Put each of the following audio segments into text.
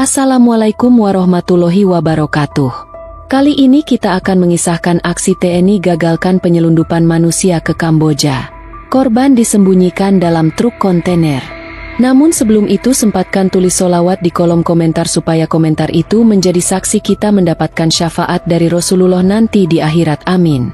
Assalamualaikum warahmatullahi wabarakatuh. Kali ini kita akan mengisahkan aksi TNI gagalkan penyelundupan manusia ke Kamboja. Korban disembunyikan dalam truk kontainer. Namun sebelum itu sempatkan tulis sholawat di kolom komentar supaya komentar itu menjadi saksi kita mendapatkan syafaat dari Rasulullah nanti di akhirat, amin.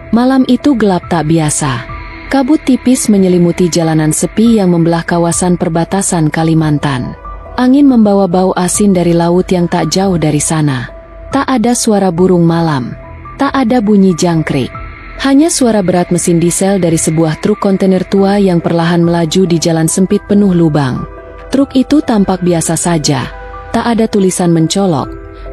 Malam itu gelap tak biasa. Kabut tipis menyelimuti jalanan sepi yang membelah kawasan perbatasan Kalimantan. Angin membawa bau asin dari laut yang tak jauh dari sana. Tak ada suara burung malam. Tak ada bunyi jangkrik. Hanya suara berat mesin diesel dari sebuah truk kontainer tua yang perlahan melaju di jalan sempit penuh lubang. Truk itu tampak biasa saja. Tak ada tulisan mencolok.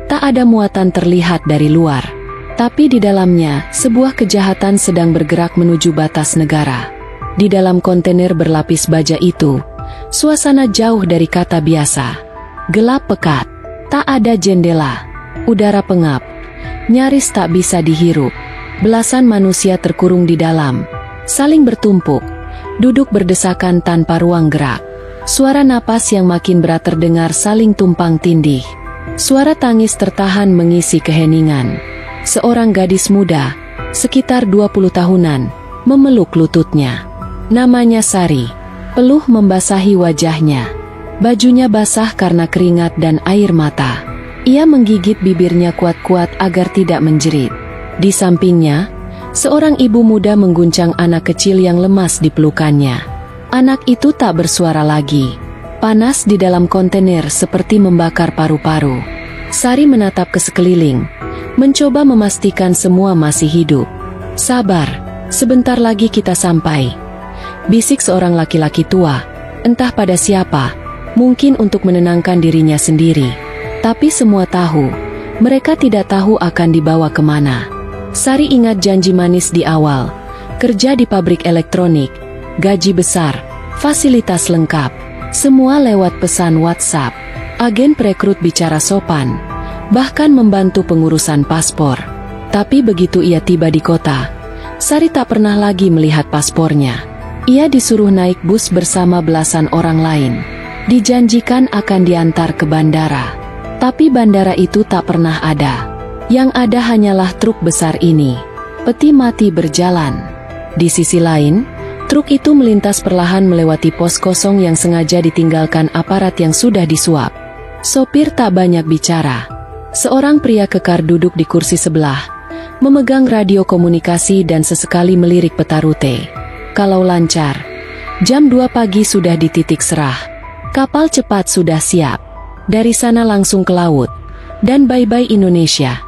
Tak ada muatan terlihat dari luar. Tapi di dalamnya, sebuah kejahatan sedang bergerak menuju batas negara. Di dalam kontainer berlapis baja itu, suasana jauh dari kata biasa. Gelap pekat, tak ada jendela, udara pengap, nyaris tak bisa dihirup. Belasan manusia terkurung di dalam, saling bertumpuk, duduk berdesakan tanpa ruang gerak. Suara napas yang makin berat terdengar saling tumpang tindih. Suara tangis tertahan mengisi keheningan. Seorang gadis muda, sekitar 20 tahunan, memeluk lututnya. Namanya Sari. Peluh membasahi wajahnya. Bajunya basah karena keringat dan air mata. Ia menggigit bibirnya kuat-kuat agar tidak menjerit. Di sampingnya, seorang ibu muda mengguncang anak kecil yang lemas di pelukannya. Anak itu tak bersuara lagi. Panas di dalam kontainer seperti membakar paru-paru. Sari menatap ke sekeliling, mencoba memastikan semua masih hidup. Sabar, sebentar lagi kita sampai. Bisik seorang laki-laki tua, entah pada siapa, mungkin untuk menenangkan dirinya sendiri. Tapi semua tahu, mereka tidak tahu akan dibawa kemana. Sari ingat janji manis di awal, kerja di pabrik elektronik, gaji besar, fasilitas lengkap, semua lewat pesan WhatsApp. Agen perekrut bicara sopan, bahkan membantu pengurusan paspor. Tapi begitu ia tiba di kota, Sari tak pernah lagi melihat paspornya. Ia disuruh naik bus bersama belasan orang lain. Dijanjikan akan diantar ke bandara. Tapi bandara itu tak pernah ada. Yang ada hanyalah truk besar ini. Peti mati berjalan. Di sisi lain, truk itu melintas perlahan melewati pos kosong yang sengaja ditinggalkan aparat yang sudah disuap. Sopir tak banyak bicara. Seorang pria kekar duduk di kursi sebelah, memegang radio komunikasi dan sesekali melirik peta rute. Kalau lancar, jam 2 pagi sudah di titik serah. Kapal cepat sudah siap. Dari sana langsung ke laut. Dan bye-bye Indonesia.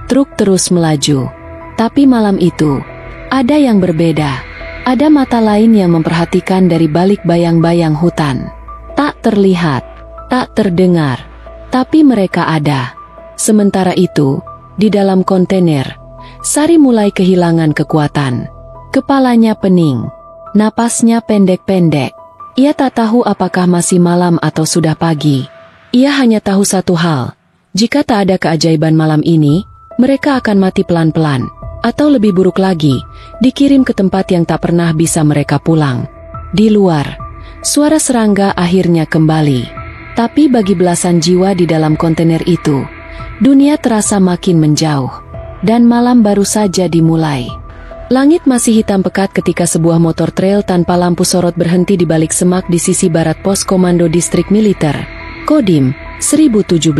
Truk terus melaju. Tapi malam itu, ada yang berbeda. Ada mata lain yang memperhatikan dari balik bayang-bayang hutan. Tak terlihat, tak terdengar, tapi mereka ada. Sementara itu, di dalam kontainer, Sari mulai kehilangan kekuatan. Kepalanya pening, napasnya pendek-pendek. Ia tak tahu apakah masih malam atau sudah pagi. Ia hanya tahu satu hal, jika tak ada keajaiban malam ini, mereka akan mati pelan-pelan, atau lebih buruk lagi, dikirim ke tempat yang tak pernah bisa mereka pulang. Di luar, suara serangga akhirnya kembali. Tapi bagi belasan jiwa di dalam kontainer itu, dunia terasa makin menjauh, dan malam baru saja dimulai. Langit masih hitam pekat ketika sebuah motor trail tanpa lampu sorot berhenti di balik semak di sisi barat pos komando distrik militer, Kodim 1017.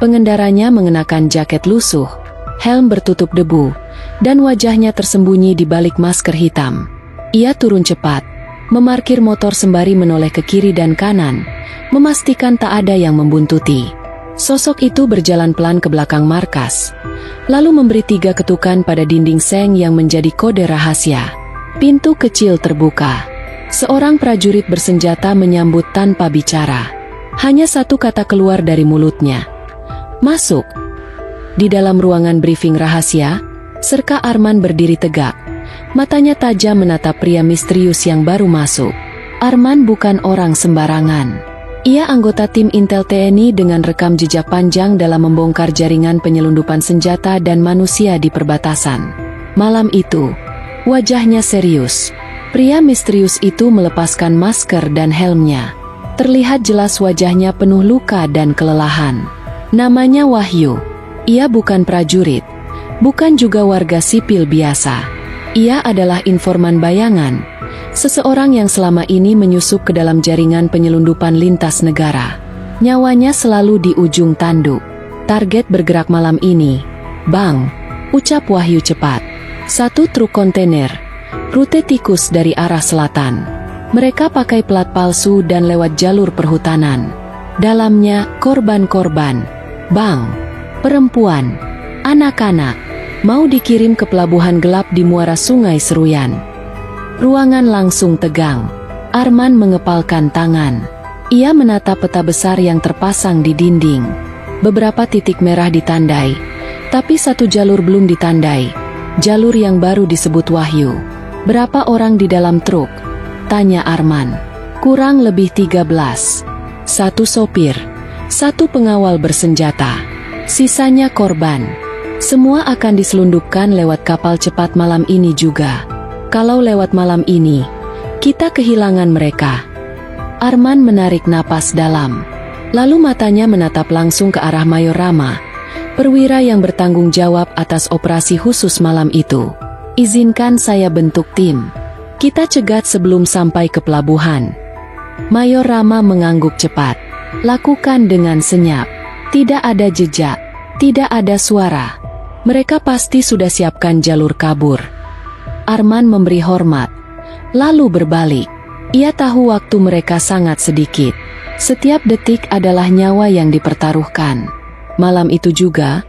Pengendaranya mengenakan jaket lusuh, helm bertutup debu, dan wajahnya tersembunyi di balik masker hitam. Ia turun cepat, memarkir motor sembari menoleh ke kiri dan kanan, memastikan tak ada yang membuntuti. Sosok itu berjalan pelan ke belakang markas, lalu memberi 3 ketukan pada dinding seng yang menjadi kode rahasia. Pintu kecil terbuka. Seorang prajurit bersenjata menyambut tanpa bicara. Hanya satu kata keluar dari mulutnya. Masuk. Di dalam ruangan briefing rahasia, Serka Arman berdiri tegak. Matanya tajam menatap pria misterius yang baru masuk. Arman bukan orang sembarangan. Ia anggota tim Intel TNI dengan rekam jejak panjang dalam membongkar jaringan penyelundupan senjata dan manusia di perbatasan. Malam itu, wajahnya serius. Pria misterius itu melepaskan masker dan helmnya. Terlihat jelas wajahnya penuh luka dan kelelahan. Namanya Wahyu. Ia bukan prajurit, bukan juga warga sipil biasa. Ia adalah informan bayangan, seseorang yang selama ini menyusup ke dalam jaringan penyelundupan lintas negara. Nyawanya selalu di ujung tanduk. Target bergerak malam ini. Bang, ucap Wahyu cepat. 1 truk kontainer, rute tikus dari arah selatan. Mereka pakai plat palsu dan lewat jalur perhutanan. Dalamnya korban-korban. Bang, perempuan, anak-anak, mau dikirim ke pelabuhan gelap di muara Sungai Seruyan. Ruangan langsung tegang. Arman mengepalkan tangan. Ia menatap peta besar yang terpasang di dinding. Beberapa titik merah ditandai, tapi 1 jalur belum ditandai. Jalur yang baru disebut Wahyu. Berapa orang di dalam truk? Tanya Arman. Kurang lebih 13. 1 sopir, 1 pengawal bersenjata. Sisanya korban. Semua akan diselundupkan lewat kapal cepat malam ini juga. Kalau lewat malam ini, kita kehilangan mereka. Arman menarik napas dalam. Lalu matanya menatap langsung ke arah Mayor Rama, perwira yang bertanggung jawab atas operasi khusus malam itu. Izinkan saya bentuk tim. Kita cegat sebelum sampai ke pelabuhan. Mayor Rama mengangguk cepat. Lakukan dengan senyap. Tidak ada jejak, tidak ada suara. Mereka pasti sudah siapkan jalur kabur. Arman memberi hormat, lalu berbalik. Ia tahu waktu mereka sangat sedikit. Setiap detik adalah nyawa yang dipertaruhkan. Malam itu juga,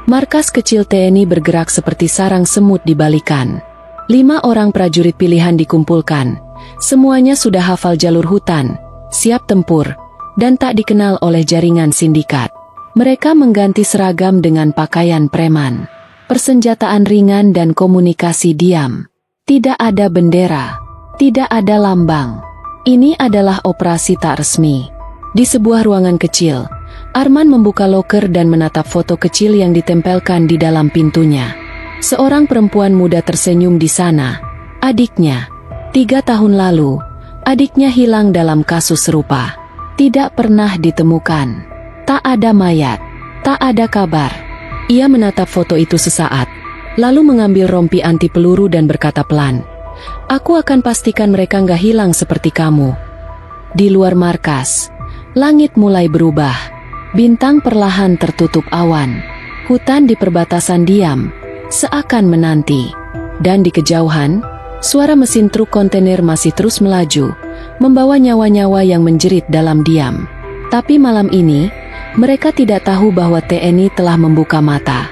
markas kecil TNI bergerak seperti sarang semut dibalikan. 5 orang prajurit pilihan dikumpulkan. Semuanya sudah hafal jalur hutan, siap tempur, dan tak dikenal oleh jaringan sindikat. Mereka mengganti seragam dengan pakaian preman. Persenjataan ringan dan komunikasi diam. Tidak ada bendera, tidak ada lambang. Ini adalah operasi tak resmi. Di sebuah ruangan kecil, Arman membuka loker dan menatap foto kecil yang ditempelkan di dalam pintunya. Seorang perempuan muda tersenyum di sana. Adiknya. 3 tahun lalu, adiknya hilang dalam kasus serupa. Tidak pernah ditemukan. Tak ada mayat. Tak ada kabar. Ia menatap foto itu sesaat, lalu mengambil rompi anti peluru dan berkata pelan, "Aku akan pastikan mereka nggak hilang seperti kamu." Di luar markas, langit mulai berubah. Bintang perlahan tertutup awan. Hutan di perbatasan diam, seakan menanti. Dan di kejauhan, suara mesin truk kontainer masih terus melaju, membawa nyawa-nyawa yang menjerit dalam diam. Tapi malam ini, mereka tidak tahu bahwa TNI telah membuka mata.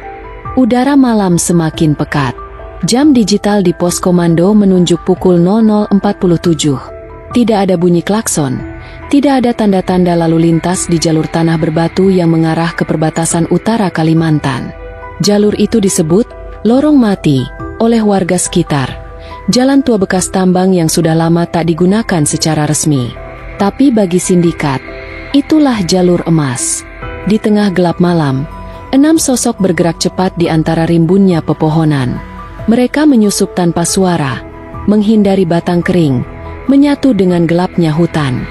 Udara malam semakin pekat. Jam digital di pos komando menunjuk pukul 00.47. Tidak ada bunyi klakson. Tidak ada tanda-tanda lalu lintas di jalur tanah berbatu yang mengarah ke perbatasan utara Kalimantan. Jalur itu disebut Lorong Mati oleh warga sekitar. Jalan tua bekas tambang yang sudah lama tak digunakan secara resmi. Tapi bagi sindikat, itulah jalur emas. Di tengah gelap malam, 6 sosok bergerak cepat di antara rimbunnya pepohonan. Mereka menyusup tanpa suara, menghindari batang kering, menyatu dengan gelapnya hutan.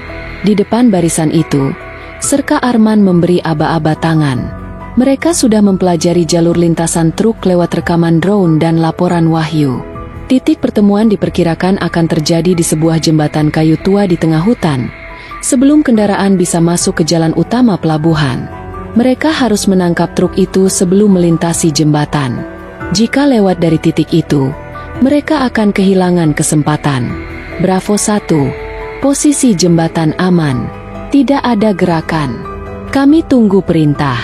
Di depan barisan itu, Serka Arman memberi aba-aba tangan. Mereka sudah mempelajari jalur lintasan truk lewat rekaman drone dan laporan Wahyu. Titik pertemuan diperkirakan akan terjadi di sebuah jembatan kayu tua di tengah hutan. Sebelum kendaraan bisa masuk ke jalan utama pelabuhan, mereka harus menangkap truk itu sebelum melintasi jembatan. Jika lewat dari titik itu, mereka akan kehilangan kesempatan. Bravo 1. Posisi jembatan aman. Tidak ada gerakan. Kami tunggu perintah.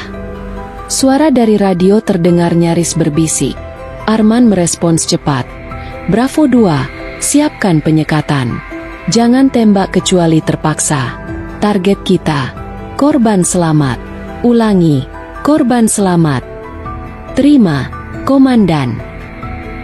Suara dari radio terdengar nyaris berbisik. Arman merespons cepat. Bravo 2, siapkan penyekatan. Jangan tembak kecuali terpaksa. Target kita, korban selamat. Ulangi, korban selamat. Terima, Komandan.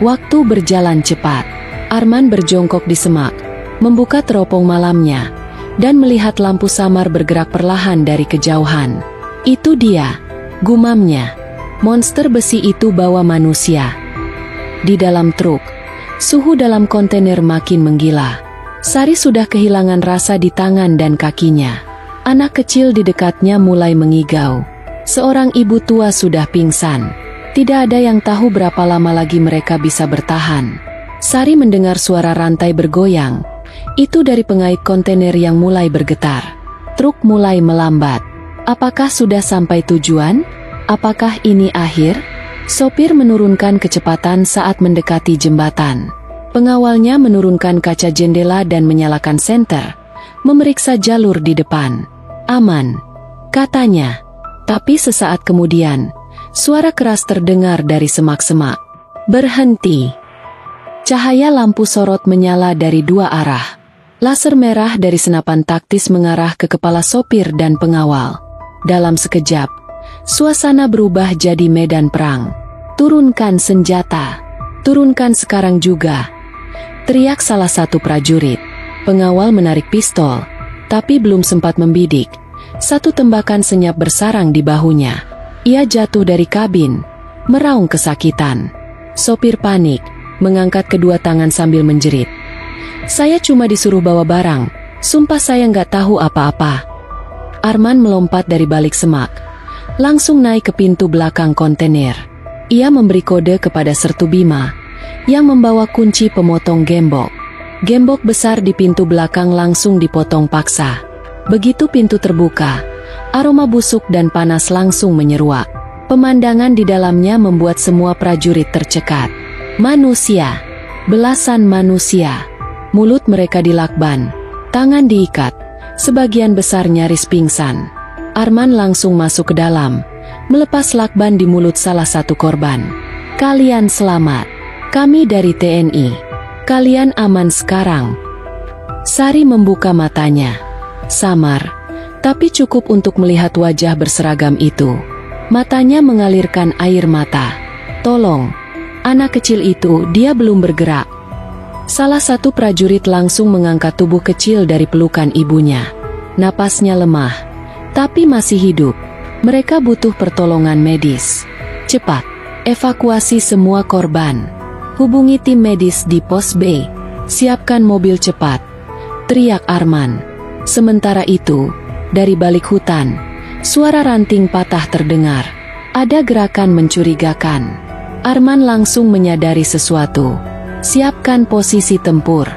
Waktu berjalan cepat. Arman berjongkok di semak, membuka teropong malamnya, dan melihat lampu samar bergerak perlahan dari kejauhan. Itu dia, gumamnya. Monster besi itu bawa manusia. Di dalam truk, suhu dalam kontainer makin menggila. Sari sudah kehilangan rasa di tangan dan kakinya. Anak kecil di dekatnya mulai mengigau. Seorang ibu tua sudah pingsan. Tidak ada yang tahu berapa lama lagi mereka bisa bertahan. Sari mendengar suara rantai bergoyang. Itu dari pengait kontainer yang mulai bergetar. Truk mulai melambat. Apakah sudah sampai tujuan? Apakah ini akhir? Sopir menurunkan kecepatan saat mendekati jembatan. Pengawalnya menurunkan kaca jendela dan menyalakan senter, memeriksa jalur di depan. Aman, katanya. Tapi sesaat kemudian, suara keras terdengar dari semak-semak. Berhenti. Cahaya lampu sorot menyala dari dua arah. Laser merah dari senapan taktis mengarah ke kepala sopir dan pengawal. Dalam sekejap, suasana berubah jadi medan perang. Turunkan senjata. Turunkan sekarang juga. Teriak salah satu prajurit. Pengawal menarik pistol, tapi belum sempat membidik. Satu tembakan senyap bersarang di bahunya. Ia jatuh dari kabin, meraung kesakitan. Sopir panik, mengangkat kedua tangan sambil menjerit. Saya cuma disuruh bawa barang, sumpah saya nggak tahu apa-apa. Arman melompat dari balik semak, langsung naik ke pintu belakang kontainer. Ia memberi kode kepada Sertu Bima, yang membawa kunci pemotong gembok. Gembok besar di pintu belakang langsung dipotong paksa. Begitu pintu terbuka, aroma busuk dan panas langsung menyeruak. Pemandangan di dalamnya membuat semua prajurit tercekat. Manusia, belasan manusia. Mulut mereka dilakban, tangan diikat, sebagian besar nyaris pingsan. Arman langsung masuk ke dalam, melepas lakban di mulut salah satu korban. Kalian selamat, kami dari TNI. Kalian aman sekarang. Sari membuka matanya. Samar, tapi cukup untuk melihat wajah berseragam itu. Matanya mengalirkan air mata. Tolong, anak kecil itu, dia belum bergerak. Salah satu prajurit langsung mengangkat tubuh kecil dari pelukan ibunya. Napasnya lemah, tapi masih hidup. Mereka butuh pertolongan medis. Cepat, evakuasi semua korban. Hubungi tim medis di pos B. Siapkan mobil cepat, teriak Arman. Sementara itu, dari balik hutan, suara ranting patah terdengar. Ada gerakan mencurigakan. Arman langsung menyadari sesuatu. Siapkan posisi tempur.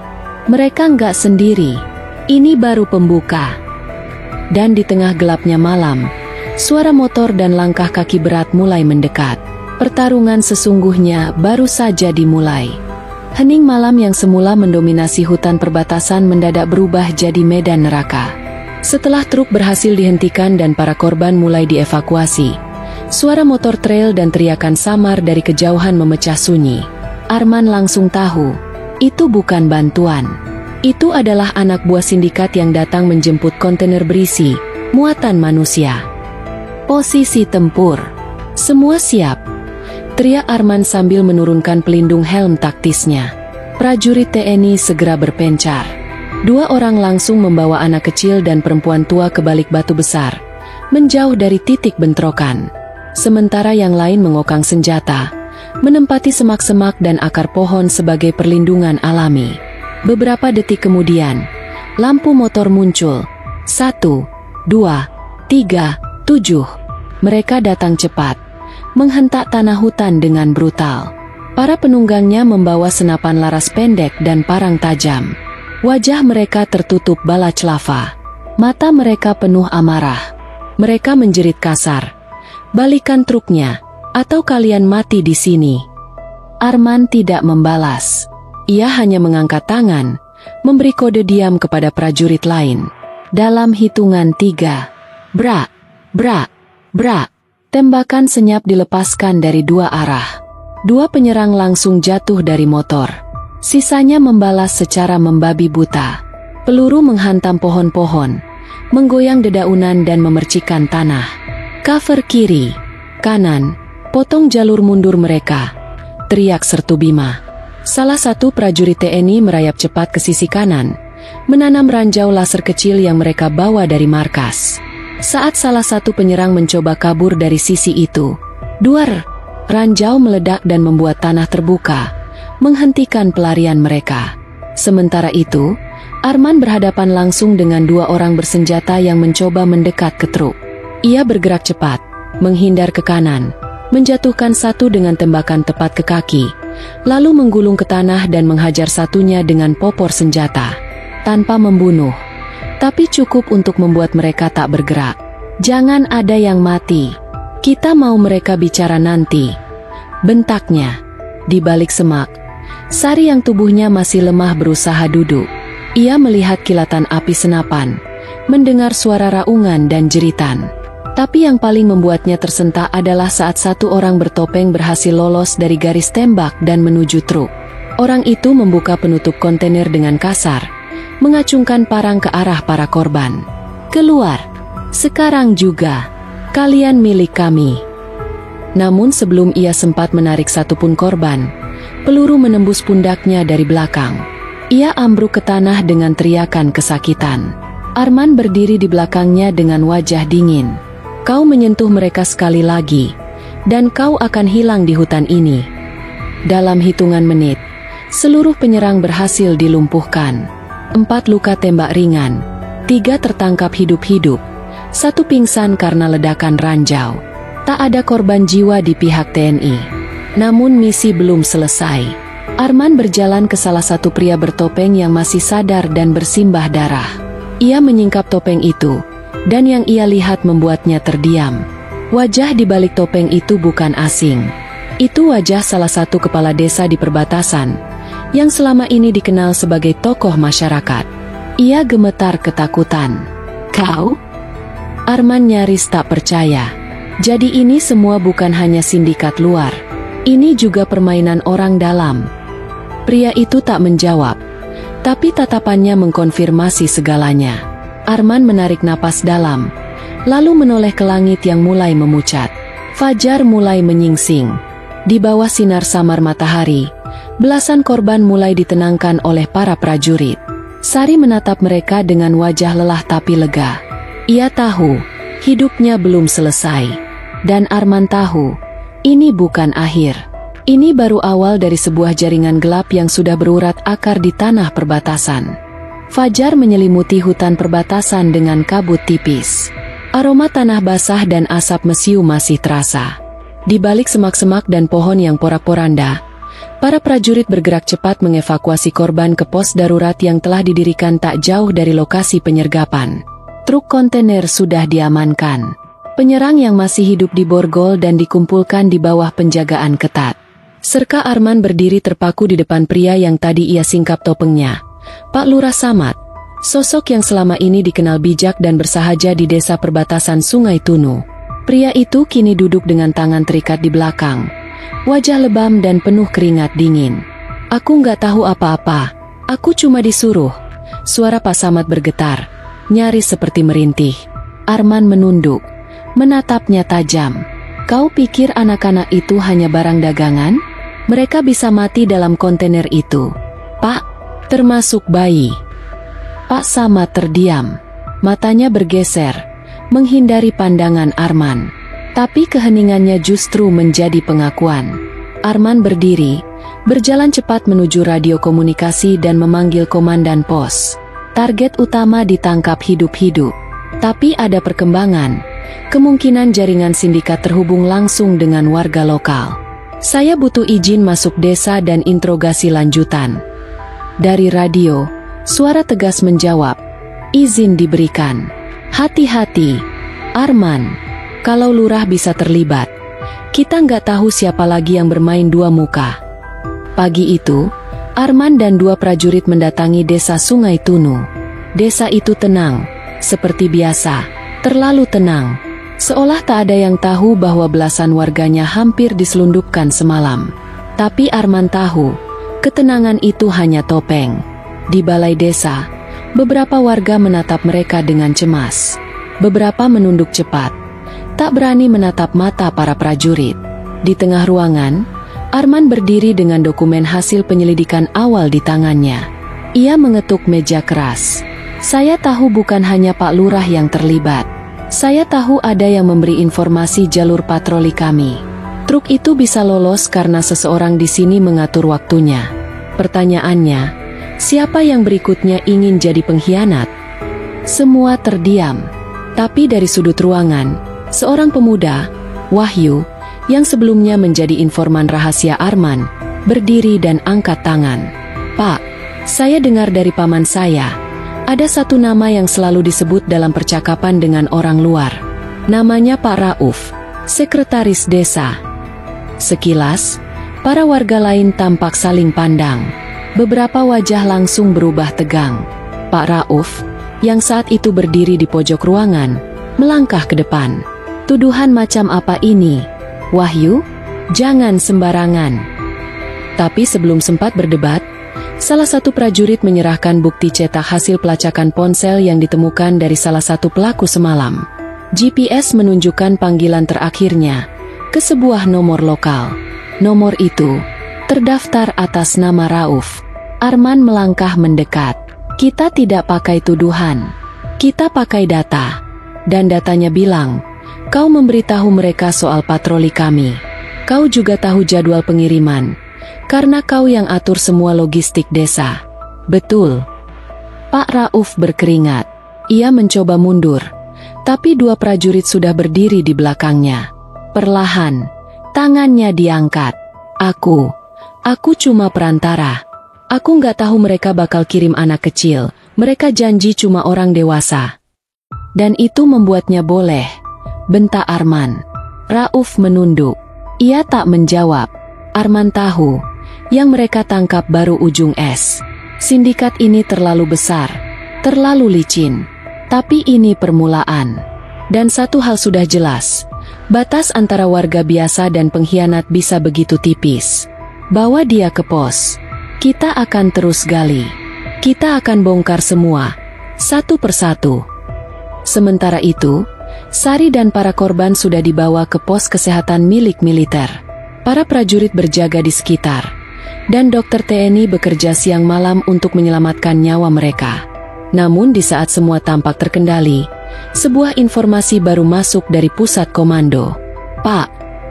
Mereka nggak sendiri. Ini baru pembuka. Dan di tengah gelapnya malam, suara motor dan langkah kaki berat mulai mendekat. Pertarungan sesungguhnya baru saja dimulai. Hening malam yang semula mendominasi hutan perbatasan mendadak berubah jadi medan neraka. Setelah truk berhasil dihentikan dan para korban mulai dievakuasi, suara motor trail dan teriakan samar dari kejauhan memecah sunyi. Arman langsung tahu, itu bukan bantuan. Itu adalah anak buah sindikat yang datang menjemput kontainer berisi muatan manusia. Posisi tempur. Semua siap. Teriak Arman sambil menurunkan pelindung helm taktisnya. Prajurit TNI segera berpencar. Dua orang langsung membawa anak kecil dan perempuan tua ke balik batu besar, menjauh dari titik bentrokan. Sementara yang lain mengokang senjata, menempati semak-semak dan akar pohon sebagai perlindungan alami. Beberapa detik kemudian, lampu motor muncul. 1, 2, 3, 7. Mereka datang cepat, menghentak tanah hutan dengan brutal. Para penunggangnya membawa senapan laras pendek dan parang tajam. Wajah mereka tertutup balac lava. Mata mereka penuh amarah. Mereka menjerit kasar. Balikan truknya, atau kalian mati di sini. Arman tidak membalas. Ia hanya mengangkat tangan, memberi kode diam kepada prajurit lain. Dalam hitungan 3, brak, brak, brak. Tembakan senyap dilepaskan dari dua arah. Dua penyerang langsung jatuh dari motor. Sisanya membalas secara membabi buta. Peluru menghantam pohon-pohon, menggoyang dedaunan dan memercikan tanah. Cover kiri, kanan, potong jalur mundur mereka, teriak Sertu Bima. Salah satu prajurit TNI merayap cepat ke sisi kanan, menanam ranjau laser kecil yang mereka bawa dari markas. Saat salah satu penyerang mencoba kabur dari sisi itu, duar, ranjau meledak dan membuat tanah terbuka, menghentikan pelarian mereka. Sementara itu, Arman berhadapan langsung dengan dua orang bersenjata yang mencoba mendekat ke truk. Ia bergerak cepat, menghindar ke kanan, menjatuhkan satu dengan tembakan tepat ke kaki, lalu menggulung ke tanah dan menghajar satunya dengan popor senjata. Tanpa membunuh, tapi cukup untuk membuat mereka tak bergerak. "Jangan ada yang mati. Kita mau mereka bicara nanti," bentaknya. Di balik semak, Sari yang tubuhnya masih lemah berusaha duduk. Ia melihat kilatan api senapan, mendengar suara raungan dan jeritan. Tapi yang paling membuatnya tersentak adalah saat satu orang bertopeng berhasil lolos dari garis tembak dan menuju truk. Orang itu membuka penutup kontainer dengan kasar, mengacungkan parang ke arah para korban. "Keluar! Sekarang juga! Kalian milik kami!" Namun sebelum ia sempat menarik satupun korban, peluru menembus pundaknya dari belakang. Ia ambruk ke tanah dengan teriakan kesakitan. Arman berdiri di belakangnya dengan wajah dingin. "Kau menyentuh mereka sekali lagi, dan kau akan hilang di hutan ini." Dalam hitungan menit, seluruh penyerang berhasil dilumpuhkan. 4 luka tembak ringan, 3 tertangkap hidup-hidup, 1 pingsan karena ledakan ranjau. Tak ada korban jiwa di pihak TNI. Namun misi belum selesai. Arman berjalan ke salah satu pria bertopeng yang masih sadar dan bersimbah darah. Ia menyingkap topeng itu, dan yang ia lihat membuatnya terdiam. Wajah di balik topeng itu bukan asing. Itu wajah salah satu kepala desa di perbatasan, yang selama ini dikenal sebagai tokoh masyarakat. Ia gemetar ketakutan. "Kau?" Arman nyaris tak percaya. Jadi ini semua bukan hanya sindikat luar. Ini juga permainan orang dalam. Pria itu tak menjawab, tapi tatapannya mengkonfirmasi segalanya. Arman menarik napas dalam, lalu menoleh ke langit yang mulai memucat. Fajar mulai menyingsing. Di bawah sinar samar matahari, belasan korban mulai ditenangkan oleh para prajurit. Sari menatap mereka dengan wajah lelah tapi lega. Ia tahu, hidupnya belum selesai. Dan Arman tahu, ini bukan akhir. Ini baru awal dari sebuah jaringan gelap yang sudah berurat akar di tanah perbatasan. Fajar menyelimuti hutan perbatasan dengan kabut tipis. Aroma tanah basah dan asap mesiu masih terasa. Di balik semak-semak dan pohon yang porak-poranda, para prajurit bergerak cepat mengevakuasi korban ke pos darurat yang telah didirikan tak jauh dari lokasi penyergapan. Truk kontainer sudah diamankan. Penyerang yang masih hidup diborgol dan dikumpulkan di bawah penjagaan ketat. Serka Arman berdiri terpaku di depan pria yang tadi ia singkap topengnya, Pak Lurah Samad. Sosok yang selama ini dikenal bijak dan bersahaja di desa perbatasan Sungai Tunu. Pria itu kini duduk dengan tangan terikat di belakang, wajah lebam dan penuh keringat dingin. "Aku nggak tahu apa-apa, aku cuma disuruh." Suara Pak Samad bergetar, nyaris seperti merintih. Arman menunduk, menatapnya tajam. "Kau pikir anak-anak itu hanya barang dagangan? Mereka bisa mati dalam kontainer itu, Pak, termasuk bayi." Pak Samad terdiam, matanya bergeser, menghindari pandangan Arman. Tapi keheningannya justru menjadi pengakuan. Arman berdiri, berjalan cepat menuju radio komunikasi dan memanggil komandan pos. Target utama ditangkap hidup-hidup. Tapi ada perkembangan. Kemungkinan jaringan sindikat terhubung langsung dengan warga lokal. "Saya butuh izin masuk desa dan interogasi lanjutan." Dari radio, suara tegas menjawab, "Izin diberikan." "Hati-hati, Arman. Kalau lurah bisa terlibat, kita nggak tahu siapa lagi yang bermain dua muka." Pagi itu, Arman dan 2 prajurit mendatangi desa Sungai Tunu. Desa itu tenang, seperti biasa, terlalu tenang. Seolah tak ada yang tahu bahwa belasan warganya hampir diselundupkan semalam. Tapi Arman tahu, ketenangan itu hanya topeng. Di balai desa, beberapa warga menatap mereka dengan cemas. Beberapa menunduk cepat, tak berani menatap mata para prajurit. Di tengah ruangan, Arman berdiri dengan dokumen hasil penyelidikan awal di tangannya. Ia mengetuk meja keras. "Saya tahu bukan hanya Pak Lurah yang terlibat. Saya tahu ada yang memberi informasi jalur patroli kami. Truk itu bisa lolos karena seseorang di sini mengatur waktunya. Pertanyaannya, Siapa yang berikutnya ingin jadi pengkhianat? Semua terdiam. Tapi dari sudut ruangan, seorang pemuda, Wahyu, yang sebelumnya menjadi informan rahasia Arman, berdiri dan angkat tangan. "Pak, saya dengar dari paman saya, ada satu nama yang selalu disebut dalam percakapan dengan orang luar. Namanya Pak Rauf, sekretaris desa." Sekilas, para warga lain tampak saling pandang. Beberapa wajah langsung berubah tegang. Pak Rauf, yang saat itu berdiri di pojok ruangan, melangkah ke depan. "Tuduhan macam apa ini, Wahyu? Jangan sembarangan." Tapi sebelum sempat berdebat, salah satu prajurit menyerahkan bukti cetak hasil pelacakan ponsel yang ditemukan dari salah satu pelaku semalam. GPS menunjukkan panggilan terakhirnya ke sebuah nomor lokal. Nomor itu terdaftar atas nama Rauf. Arman melangkah mendekat. "Kita tidak pakai tuduhan, kita pakai data. Dan datanya bilang, kau memberitahu mereka soal patroli kami. Kau juga tahu jadwal pengiriman, karena kau yang atur semua logistik desa." "Betul." Pak Rauf berkeringat. Ia mencoba mundur, tapi dua prajurit sudah berdiri di belakangnya. Perlahan, tangannya diangkat. Aku cuma perantara. Aku nggak tahu mereka bakal kirim anak kecil, mereka janji cuma orang dewasa." "Dan itu membuatnya boleh," bentak Arman. Rauf menunduk. Ia tak menjawab. Arman tahu, yang mereka tangkap baru ujung es. Sindikat ini terlalu besar, terlalu licin. Tapi ini permulaan. Dan satu hal sudah jelas, batas antara warga biasa dan pengkhianat bisa begitu tipis. Bawa dia ke pos. Kita akan terus gali. Kita akan bongkar semua, satu persatu. Sementara itu, Sari dan para korban sudah dibawa ke pos kesehatan milik militer. Para prajurit berjaga di sekitar, dan dokter TNI bekerja siang malam untuk menyelamatkan nyawa mereka. Namun di saat semua tampak terkendali, sebuah informasi baru masuk dari pusat komando. "Pak,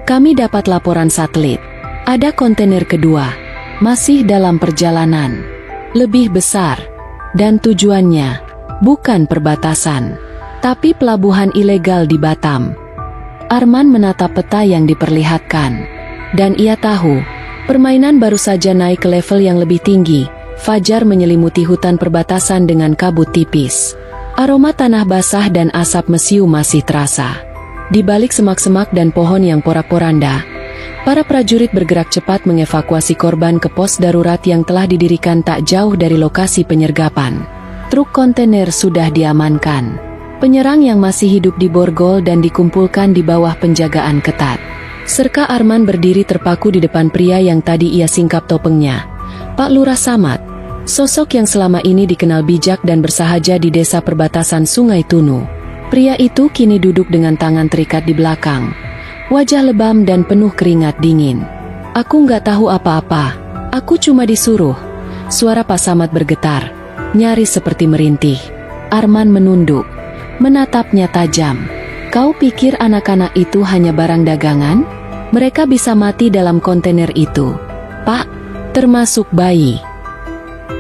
kami dapat laporan satelit. Ada kontainer kedua, masih dalam perjalanan. Lebih besar, dan tujuannya bukan perbatasan, tapi pelabuhan ilegal di Batam." Arman menatap peta yang diperlihatkan, dan ia tahu, permainan baru saja naik ke level yang lebih tinggi. Fajar menyelimuti hutan perbatasan dengan kabut tipis. Aroma tanah basah dan asap mesiu masih terasa. Di balik semak-semak dan pohon yang porak-poranda, para prajurit bergerak cepat mengevakuasi korban ke pos darurat yang telah didirikan tak jauh dari lokasi penyergapan. Truk kontainer sudah diamankan. Penyerang yang masih hidup diborgol dan dikumpulkan di bawah penjagaan ketat. Serka Arman berdiri terpaku di depan pria yang tadi ia singkap topengnya. Pak Lurah Samad, sosok yang selama ini dikenal bijak dan bersahaja di desa perbatasan Sungai Tunu. Pria itu kini duduk dengan tangan terikat di belakang. Wajah lebam dan penuh keringat dingin. "Aku nggak tahu apa-apa. Aku cuma disuruh." Suara Pak Samad bergetar, nyaris seperti merintih. Arman menunduk, menatapnya tajam. "Kau pikir anak-anak itu hanya barang dagangan? Mereka bisa mati dalam kontainer itu, Pak, termasuk bayi."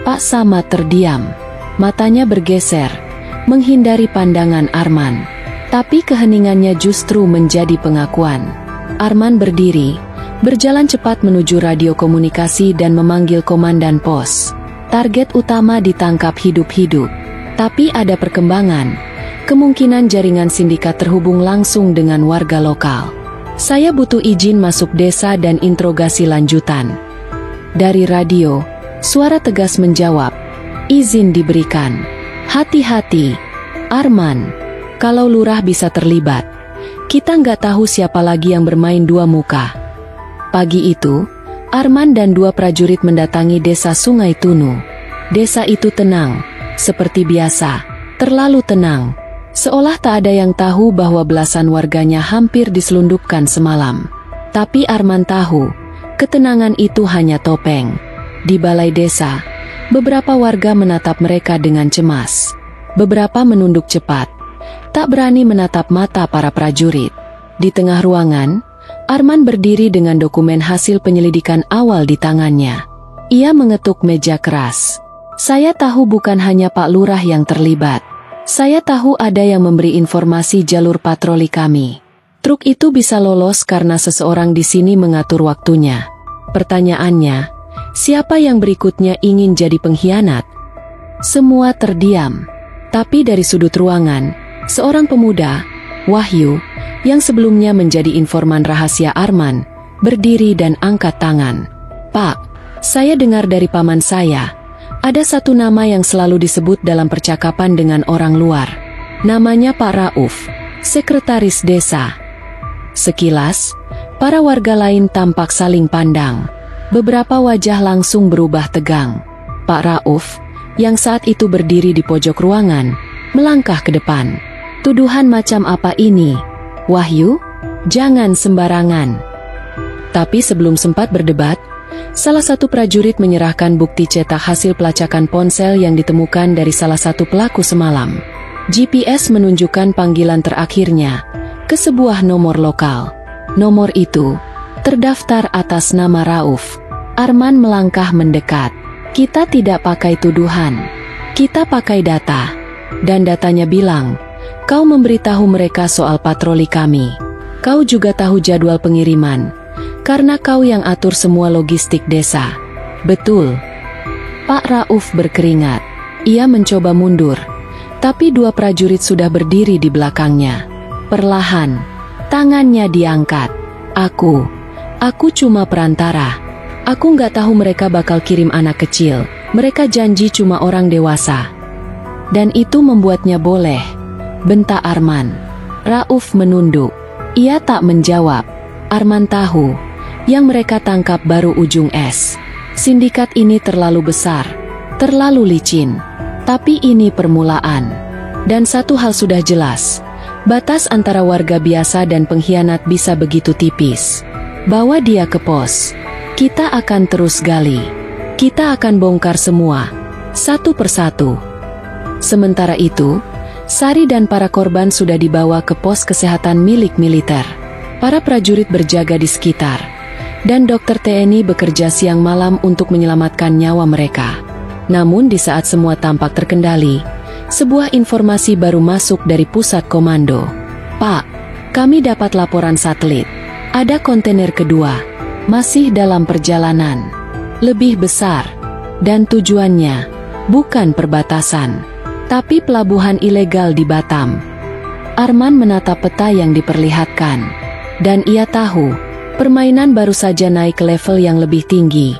Pak Samad terdiam, matanya bergeser, menghindari pandangan Arman. Tapi keheningannya justru menjadi pengakuan. Arman berdiri, berjalan cepat menuju radio komunikasi dan memanggil komandan pos. Target utama ditangkap hidup-hidup. Tapi ada perkembangan. Kemungkinan jaringan sindikat terhubung langsung dengan warga lokal. "Saya butuh izin masuk desa dan interogasi lanjutan." Dari radio, suara tegas menjawab, "Izin diberikan. Hati-hati, Arman. Kalau lurah bisa terlibat, kita nggak tahu siapa lagi yang bermain dua muka." Pagi itu, Arman dan dua prajurit mendatangi desa Sungai Tunu. Desa itu tenang, seperti biasa, terlalu tenang. Seolah tak ada yang tahu bahwa belasan warganya hampir diselundupkan semalam. Tapi Arman tahu, ketenangan itu hanya topeng. Di balai desa, beberapa warga menatap mereka dengan cemas. Beberapa menunduk cepat, tak berani menatap mata para prajurit. Di tengah ruangan, Arman berdiri dengan dokumen hasil penyelidikan awal di tangannya. Ia mengetuk meja keras. Saya tahu bukan hanya Pak Lurah yang terlibat. Saya tahu ada yang memberi informasi jalur patroli kami. Truk itu bisa lolos karena seseorang di sini mengatur waktunya. Pertanyaannya, siapa yang berikutnya ingin jadi pengkhianat? Semua terdiam. Tapi dari sudut ruangan, seorang pemuda, Wahyu, yang sebelumnya menjadi informan rahasia Arman, berdiri dan angkat tangan. "Pak, saya dengar dari paman saya, ada satu nama yang selalu disebut dalam percakapan dengan orang luar. Namanya Pak Rauf, sekretaris desa." Sekilas, para warga lain tampak saling pandang. Beberapa wajah langsung berubah tegang. Pak Rauf, yang saat itu berdiri di pojok ruangan, melangkah ke depan. "Tuduhan macam apa ini, Wahyu? Jangan sembarangan." Tapi sebelum sempat berdebat, salah satu prajurit menyerahkan bukti cetak hasil pelacakan ponsel yang ditemukan dari salah satu pelaku semalam. GPS menunjukkan panggilan terakhirnya ke sebuah nomor lokal. Nomor itu terdaftar atas nama Rauf. Arman melangkah mendekat. "Kita tidak pakai tuduhan. Kita pakai data. Dan datanya bilang, kau memberitahu mereka soal patroli kami. Kau juga tahu jadwal pengiriman, karena kau yang atur semua logistik desa." "Betul." Pak Rauf berkeringat. Ia mencoba mundur, tapi dua prajurit sudah berdiri di belakangnya. Perlahan, tangannya diangkat. Aku cuma perantara. Aku nggak tahu mereka bakal kirim anak kecil. Mereka janji cuma orang dewasa. Dan itu membuatnya boleh, bentak Arman. Rauf menunduk. Ia tak menjawab. Arman tahu, yang mereka tangkap baru ujung es. Sindikat ini terlalu besar, terlalu licin. Tapi ini permulaan. Dan satu hal sudah jelas, batas antara warga biasa dan pengkhianat bisa begitu tipis. Bawa dia ke pos. Kita akan terus gali. Kita akan bongkar semua, satu persatu. Sementara itu, Sari dan para korban sudah dibawa ke pos kesehatan milik militer. Para prajurit berjaga di sekitar, dan dokter TNI bekerja siang malam untuk menyelamatkan nyawa mereka. Namun di saat semua tampak terkendali, sebuah informasi baru masuk dari pusat komando. "Pak, kami dapat laporan satelit. Ada kontainer kedua, masih dalam perjalanan. Lebih besar, dan tujuannya bukan perbatasan, tapi pelabuhan ilegal di Batam." Arman menatap peta yang diperlihatkan, dan ia tahu, permainan baru saja naik ke level yang lebih tinggi.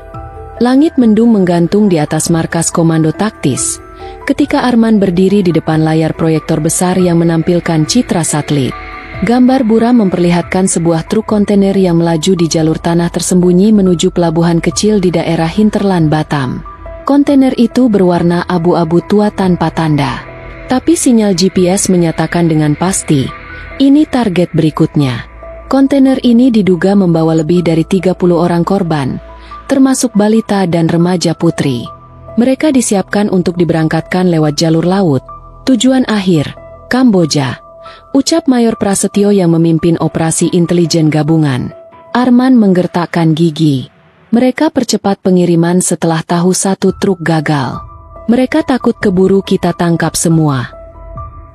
Langit mendung menggantung di atas markas komando taktis, ketika Arman berdiri di depan layar proyektor besar yang menampilkan citra satelit. Gambar buram memperlihatkan sebuah truk kontainer yang melaju di jalur tanah tersembunyi menuju pelabuhan kecil di daerah hinterland Batam. Kontainer itu berwarna abu-abu tua tanpa tanda. Tapi sinyal GPS menyatakan dengan pasti, ini target berikutnya. Kontainer ini diduga membawa lebih dari 30 orang korban, termasuk balita dan remaja putri. Mereka disiapkan untuk diberangkatkan lewat jalur laut. Tujuan akhir, Kamboja, ucap Mayor Prasetyo yang memimpin operasi intelijen gabungan. Arman menggertakkan gigi. Mereka percepat pengiriman setelah tahu satu truk gagal. Mereka takut keburu kita tangkap semua.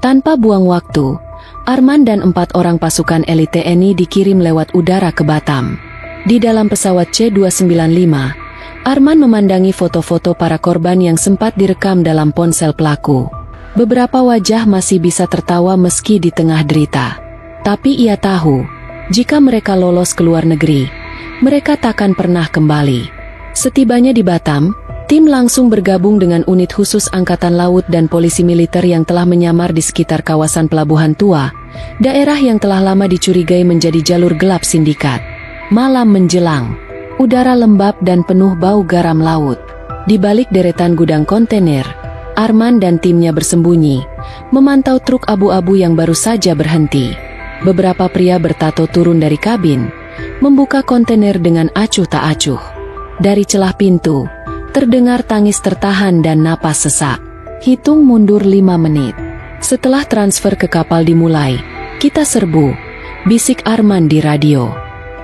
Tanpa buang waktu, Arman dan 4 orang pasukan elit TNI dikirim lewat udara ke Batam. Di dalam pesawat C-295, Arman memandangi foto-foto para korban yang sempat direkam dalam ponsel pelaku. Beberapa wajah masih bisa tertawa meski di tengah derita. Tapi ia tahu, jika mereka lolos ke luar negeri, mereka takkan pernah kembali. Setibanya di Batam, tim langsung bergabung dengan unit khusus Angkatan Laut dan polisi militer yang telah menyamar di sekitar kawasan Pelabuhan Tua, daerah yang telah lama dicurigai menjadi jalur gelap sindikat. Malam menjelang, udara lembab dan penuh bau garam laut. Di balik deretan gudang kontainer, Arman dan timnya bersembunyi, memantau truk abu-abu yang baru saja berhenti. Beberapa pria bertato turun dari kabin, membuka kontainer dengan acuh tak acuh. Dari celah pintu, terdengar tangis tertahan dan napas sesak. Hitung mundur 5 menit. Setelah transfer ke kapal dimulai, kita serbu, bisik Arman di radio.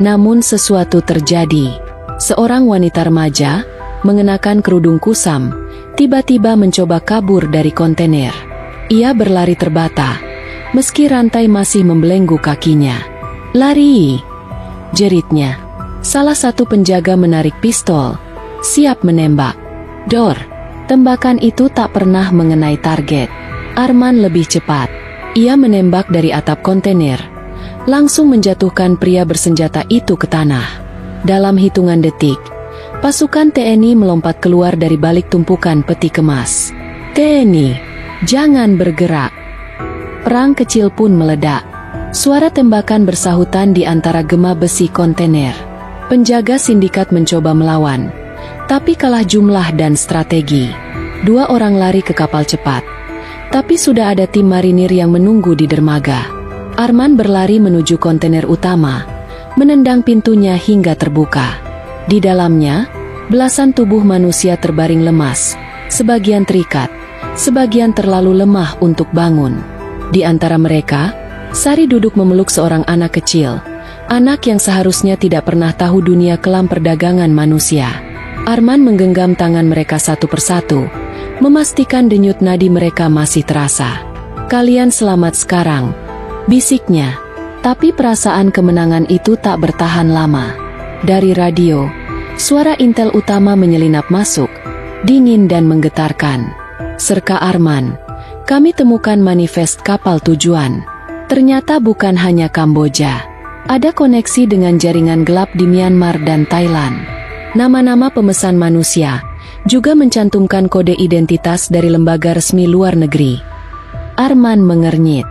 Namun sesuatu terjadi. Seorang wanita remaja, mengenakan kerudung kusam, tiba-tiba mencoba kabur dari kontainer. Ia berlari terbata, meski rantai masih membelenggu kakinya. "Lari!" jeritnya. Salah satu penjaga menarik pistol, siap menembak. Dor! Tembakan itu tak pernah mengenai target. Arman lebih cepat. Ia menembak dari atap kontainer, langsung menjatuhkan pria bersenjata itu ke tanah. Dalam hitungan detik, pasukan TNI melompat keluar dari balik tumpukan peti kemas. "TNI, jangan bergerak!" Perang kecil pun meledak. Suara tembakan bersahutan di antara gema besi kontainer. Penjaga sindikat mencoba melawan, tapi kalah jumlah dan strategi. 2 orang lari ke kapal cepat, tapi sudah ada tim marinir yang menunggu di dermaga. Arman berlari menuju kontainer utama, menendang pintunya hingga terbuka. Di dalamnya, belasan tubuh manusia terbaring lemas, sebagian terikat, sebagian terlalu lemah untuk bangun. Di antara mereka, Sari duduk memeluk seorang anak kecil, anak yang seharusnya tidak pernah tahu dunia kelam perdagangan manusia. Arman menggenggam tangan mereka satu persatu, memastikan denyut nadi mereka masih terasa. "Kalian selamat sekarang," bisiknya. Tapi perasaan kemenangan itu tak bertahan lama. Dari radio, suara intel utama menyelinap masuk, dingin dan menggetarkan. "Serka Arman, kami temukan manifest kapal tujuan. Ternyata bukan hanya Kamboja. Ada koneksi dengan jaringan gelap di Myanmar dan Thailand. Nama-nama pemesan manusia juga mencantumkan kode identitas dari lembaga resmi luar negeri." Arman mengernyit.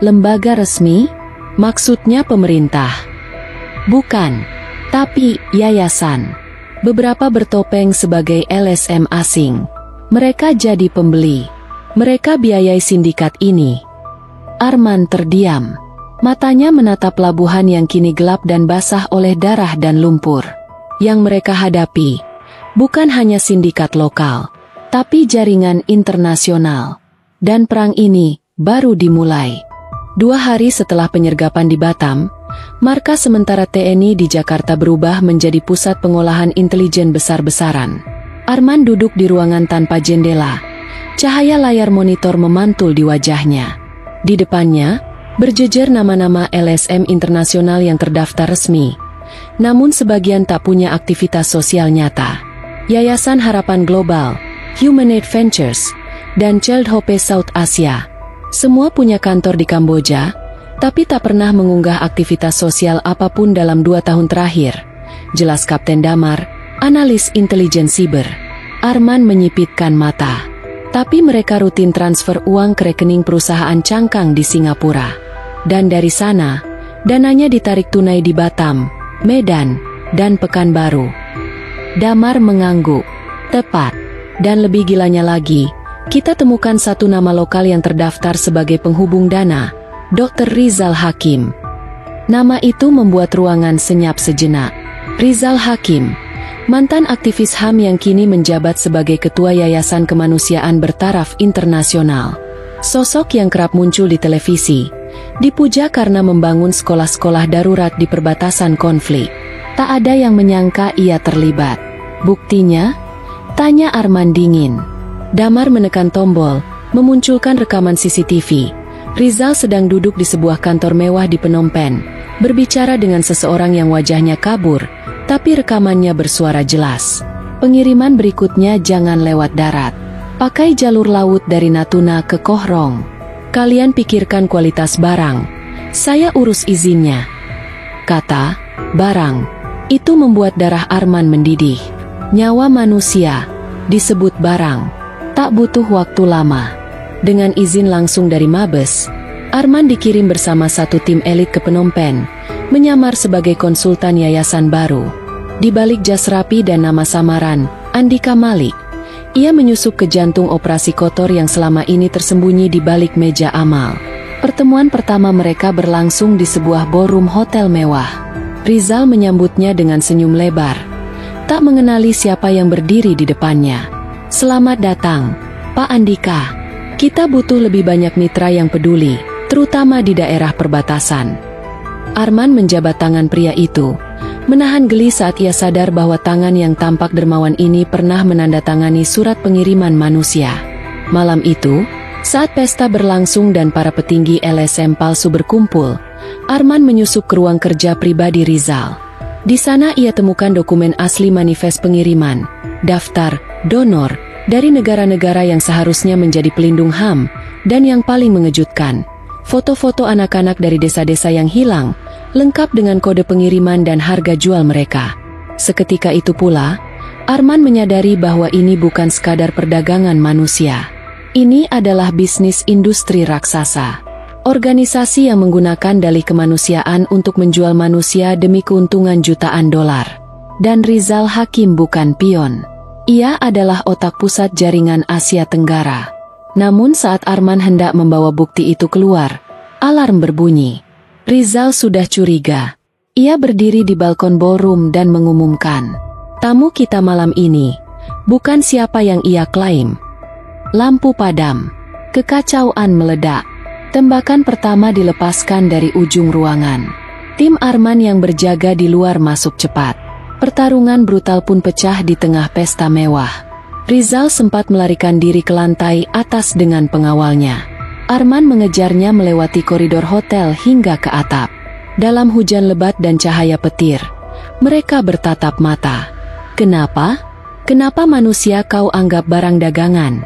"Lembaga resmi? Maksudnya pemerintah?" "Bukan, tapi yayasan. Beberapa bertopeng sebagai LSM asing. Mereka jadi pembeli. Mereka biayai sindikat ini." Arman terdiam. Matanya menatap pelabuhan yang kini gelap dan basah oleh darah dan lumpur. Yang mereka hadapi bukan hanya sindikat lokal, tapi jaringan internasional. Dan perang ini baru dimulai. 2 hari setelah penyergapan di Batam, markas sementara TNI di Jakarta berubah menjadi pusat pengolahan intelijen besar-besaran. Arman duduk di ruangan tanpa jendela. Cahaya layar monitor memantul di wajahnya. Di depannya, berjejer nama-nama LSM internasional yang terdaftar resmi. Namun sebagian tak punya aktivitas sosial nyata. Yayasan Harapan Global, Human Aid Ventures, dan Child Hope South Asia. Semua punya kantor di Kamboja, tapi tak pernah mengunggah aktivitas sosial apapun dalam 2 tahun terakhir. Jelas Kapten Damar, analis intelijen siber. Arman menyipitkan mata. Tapi mereka rutin transfer uang ke rekening perusahaan cangkang di Singapura. Dan dari sana, dananya ditarik tunai di Batam, Medan, dan Pekanbaru. Damar mengangguk. "Tepat. Dan lebih gilanya lagi, kita temukan satu nama lokal yang terdaftar sebagai penghubung dana, Dr. Rizal Hakim." Nama itu membuat ruangan senyap sejenak. Rizal Hakim, mantan aktivis HAM yang kini menjabat sebagai Ketua Yayasan Kemanusiaan Bertaraf Internasional. Sosok yang kerap muncul di televisi, dipuja karena membangun sekolah-sekolah darurat di perbatasan konflik. Tak ada yang menyangka ia terlibat. "Buktinya?" tanya Arman dingin. Damar menekan tombol, memunculkan rekaman CCTV. Rizal sedang duduk di sebuah kantor mewah di Phnom Penh, berbicara dengan seseorang yang wajahnya kabur, tapi rekamannya bersuara jelas. "Pengiriman berikutnya jangan lewat darat. Pakai jalur laut dari Natuna ke Koh Rong. Kalian pikirkan kualitas barang. Saya urus izinnya." Kata barang itu membuat darah Arman mendidih. Nyawa manusia disebut barang. Tak butuh waktu lama. Dengan izin langsung dari Mabes, Arman dikirim bersama satu tim elit ke Phnom Penh, menyamar sebagai konsultan yayasan baru. Di balik jas rapi dan nama samaran, Andika Malik, ia menyusup ke jantung operasi kotor yang selama ini tersembunyi di balik meja amal. Pertemuan pertama mereka berlangsung di sebuah ballroom hotel mewah. Rizal menyambutnya dengan senyum lebar, tak mengenali siapa yang berdiri di depannya. "Selamat datang, Pak Andika. Kita butuh lebih banyak mitra yang peduli, terutama di daerah perbatasan." Arman menjabat tangan pria itu, Menahan geli saat ia sadar bahwa tangan yang tampak dermawan ini pernah menandatangani surat pengiriman manusia. Malam itu, saat pesta berlangsung dan para petinggi LSM palsu berkumpul, Arman menyusup ke ruang kerja pribadi Rizal. Di sana ia temukan dokumen asli manifest pengiriman, daftar, donor, dari negara-negara yang seharusnya menjadi pelindung HAM, dan yang paling mengejutkan, foto-foto anak-anak dari desa-desa yang hilang, lengkap dengan kode pengiriman dan harga jual mereka. Seketika itu pula, Arman menyadari bahwa ini bukan sekadar perdagangan manusia. Ini adalah bisnis industri raksasa. Organisasi yang menggunakan dalih kemanusiaan untuk menjual manusia demi keuntungan jutaan dolar. Dan Rizal Hakim bukan pion. Ia adalah otak pusat jaringan Asia Tenggara. Namun saat Arman hendak membawa bukti itu keluar, alarm berbunyi. Rizal sudah curiga. Ia berdiri di balkon ballroom dan mengumumkan, tamu kita malam ini bukan siapa yang ia klaim. Lampu padam. Kekacauan meledak. Tembakan pertama dilepaskan dari ujung ruangan. Tim Arman yang berjaga di luar masuk cepat. Pertarungan brutal pun pecah di tengah pesta mewah. Rizal sempat melarikan diri ke lantai atas dengan pengawalnya. Arman mengejarnya melewati koridor hotel hingga ke atap. Dalam hujan lebat dan cahaya petir, mereka bertatap mata. Kenapa? Kenapa manusia kau anggap barang dagangan?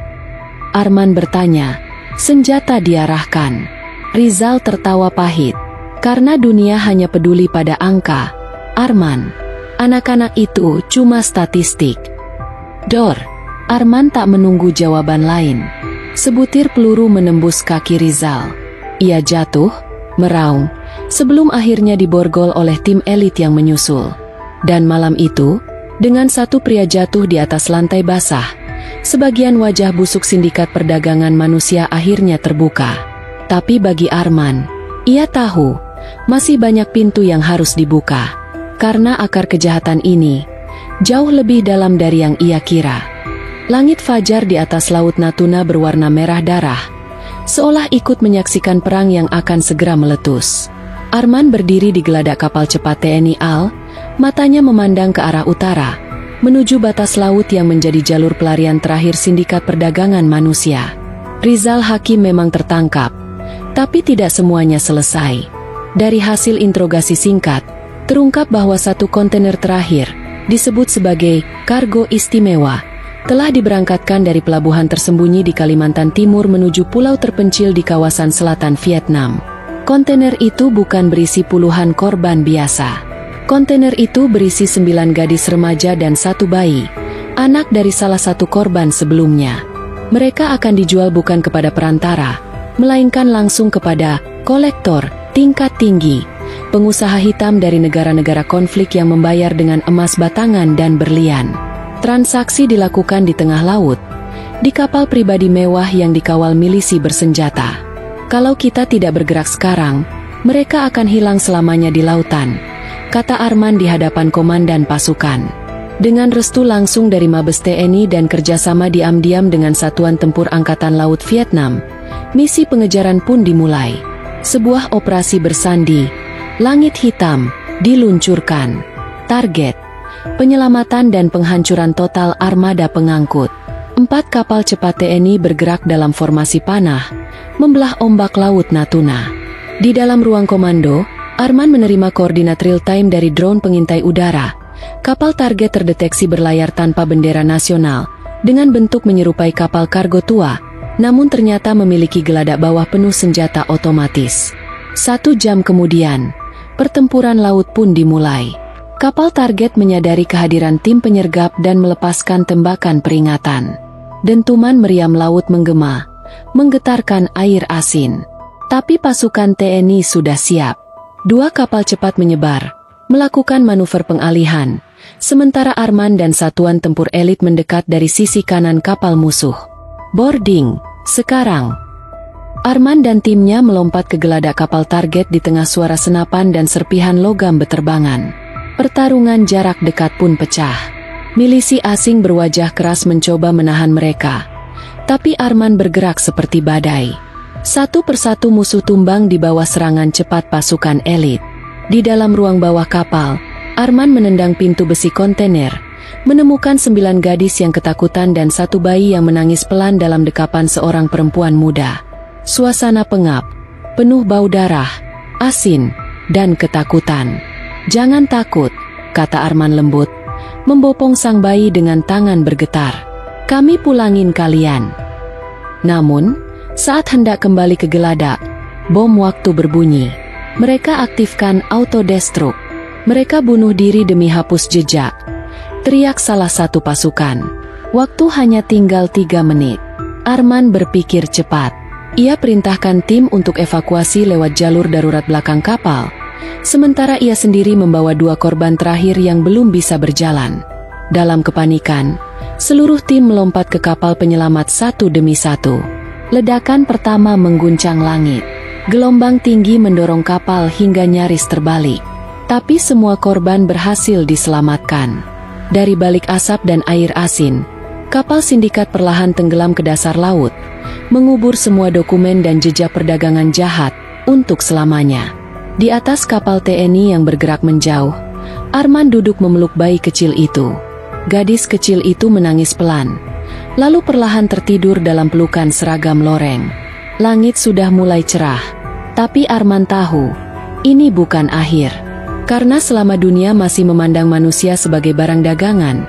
Arman bertanya. Senjata diarahkan. Rizal tertawa pahit. Karena dunia hanya peduli pada angka. Arman, anak-anak itu cuma statistik. Dor. Arman tak menunggu jawaban lain. Sebutir peluru menembus kaki Rizal. Ia jatuh, meraung, sebelum akhirnya diborgol oleh tim elit yang menyusul. Dan malam itu, dengan satu pria jatuh di atas lantai basah, sebagian wajah busuk sindikat perdagangan manusia akhirnya terbuka. Tapi bagi Arman, ia tahu, masih banyak pintu yang harus dibuka. Karena akar kejahatan ini, jauh lebih dalam dari yang ia kira. Langit fajar di atas laut Natuna berwarna merah darah, seolah ikut menyaksikan perang yang akan segera meletus. Arman berdiri di geladak kapal cepat TNI AL, matanya memandang ke arah utara, menuju batas laut yang menjadi jalur pelarian terakhir sindikat perdagangan manusia. Rizal Hakim memang tertangkap, tapi tidak semuanya selesai. Dari hasil interogasi singkat, terungkap bahwa satu kontainer terakhir, disebut sebagai kargo istimewa, telah diberangkatkan dari pelabuhan tersembunyi di Kalimantan Timur menuju pulau terpencil di kawasan selatan Vietnam. Kontainer itu bukan berisi puluhan korban biasa. Kontainer itu berisi 9 gadis remaja dan 1 bayi, anak dari salah satu korban sebelumnya. Mereka akan dijual bukan kepada perantara, melainkan langsung kepada kolektor tingkat tinggi, pengusaha hitam dari negara-negara konflik yang membayar dengan emas batangan dan berlian. Transaksi dilakukan di tengah laut, di kapal pribadi mewah yang dikawal milisi bersenjata. Kalau kita tidak bergerak sekarang, mereka akan hilang selamanya di lautan, kata Arman di hadapan komandan pasukan. Dengan restu langsung dari Mabes TNI dan kerjasama diam-diam dengan Satuan Tempur Angkatan Laut Vietnam, misi pengejaran pun dimulai. Sebuah operasi bersandi, langit hitam, diluncurkan. Target penyelamatan dan penghancuran total armada pengangkut. 4 kapal cepat TNI bergerak dalam formasi panah, membelah ombak laut Natuna. Di dalam ruang komando, Arman menerima koordinat real-time dari drone pengintai udara. Kapal target terdeteksi berlayar tanpa bendera nasional, dengan bentuk menyerupai kapal kargo tua, namun ternyata memiliki geladak bawah penuh senjata otomatis. 1 jam kemudian, pertempuran laut pun dimulai. Kapal target menyadari kehadiran tim penyergap dan melepaskan tembakan peringatan. Dentuman meriam laut menggema, menggetarkan air asin. Tapi pasukan TNI sudah siap. 2 kapal cepat menyebar, melakukan manuver pengalihan, sementara Arman dan satuan tempur elit mendekat dari sisi kanan kapal musuh. Boarding, sekarang. Arman dan timnya melompat ke geladak kapal target di tengah suara senapan dan serpihan logam beterbangan. Pertarungan jarak dekat pun pecah. Milisi asing berwajah keras mencoba menahan mereka. Tapi Arman bergerak seperti badai. Satu persatu musuh tumbang di bawah serangan cepat pasukan elit. Di dalam ruang bawah kapal, Arman menendang pintu besi kontainer, menemukan 9 gadis yang ketakutan dan 1 bayi yang menangis pelan dalam dekapan seorang perempuan muda. Suasana pengap, penuh bau darah, asin, dan ketakutan. "Jangan takut," kata Arman lembut, membopong sang bayi dengan tangan bergetar. "Kami pulangin kalian." Namun, saat hendak kembali ke geladak, bom waktu berbunyi. Mereka aktifkan autodestruk. Mereka bunuh diri demi hapus jejak, teriak salah satu pasukan. Waktu hanya tinggal 3 menit. Arman berpikir cepat. Ia perintahkan tim untuk evakuasi lewat jalur darurat belakang kapal, sementara ia sendiri membawa 2 korban terakhir yang belum bisa berjalan. Dalam kepanikan, seluruh tim melompat ke kapal penyelamat satu demi satu. Ledakan pertama mengguncang langit. Gelombang tinggi mendorong kapal hingga nyaris terbalik. Tapi semua korban berhasil diselamatkan. Dari balik asap dan air asin, kapal sindikat perlahan tenggelam ke dasar laut, mengubur semua dokumen dan jejak perdagangan jahat untuk selamanya. Di atas kapal TNI yang bergerak menjauh, Arman duduk memeluk bayi kecil itu. Gadis kecil itu menangis pelan, lalu perlahan tertidur dalam pelukan seragam loreng. Langit sudah mulai cerah, tapi Arman tahu, ini bukan akhir. Karena selama dunia masih memandang manusia sebagai barang dagangan,